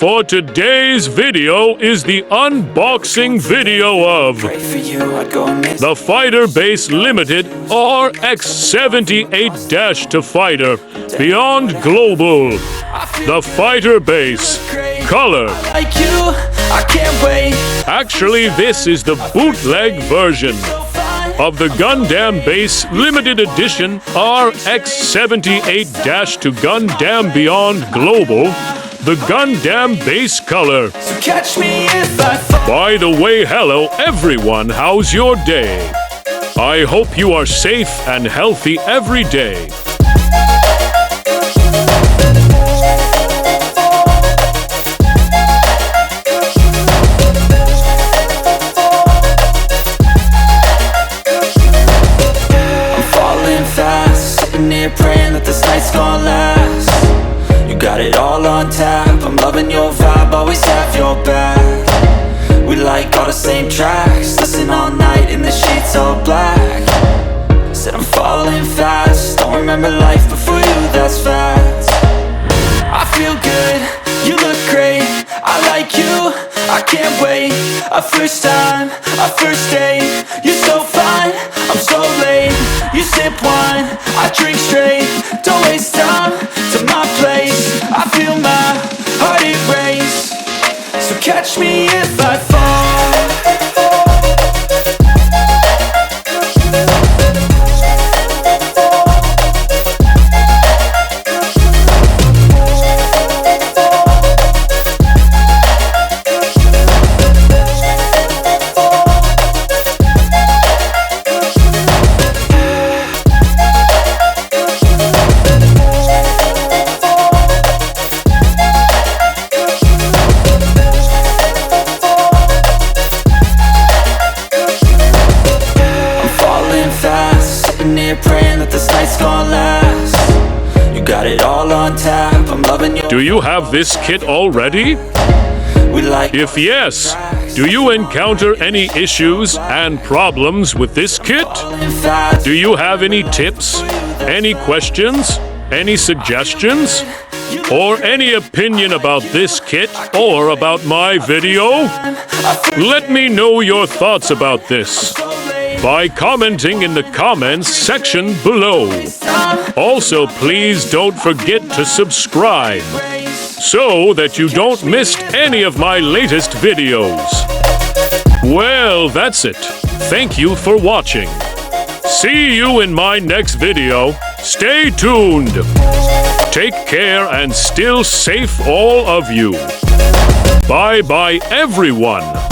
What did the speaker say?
for today's video is the unboxing video of the Fighter Base Limited RX-78-Fighter Beyond Global. The Fighter Base Color. Actually, this is the bootleg version of the Gundam Base Limited Edition RX-78-Gundam Beyond Global, the Gundam Base Color. By the way, hello everyone, how's your day? I hope you are safe and healthy every day. Praying that this night's gonna last. You got it all on tap. I'm loving your vibe, always have your back. We like all the same tracks. Listen all night in the sheets all black. Said I'm falling fast. Don't remember life before you, that's facts. I feel good, you look great. I like you, I can't wait. A first time, a first date. You're so fine, I'm so late. You sip wine, I drink straight. Don't waste time to my place. I feel my heart erase. So catch me if I fall. Praying that this night's gonna last. You got it all on tap. I'm loving your. Do you have this kit already? If yes, do you encounter any issues and problems with this kit? Do you have any tips, any questions, any suggestions, or any opinion about this kit or about my video? Let me know your thoughts about this by commenting in the comments section below. Also, please don't forget to subscribe so that you don't miss any of my latest videos. Well, that's it. Thank you for watching. See you in my next video. Stay tuned. Take care and still safe all of you. Bye-bye, everyone.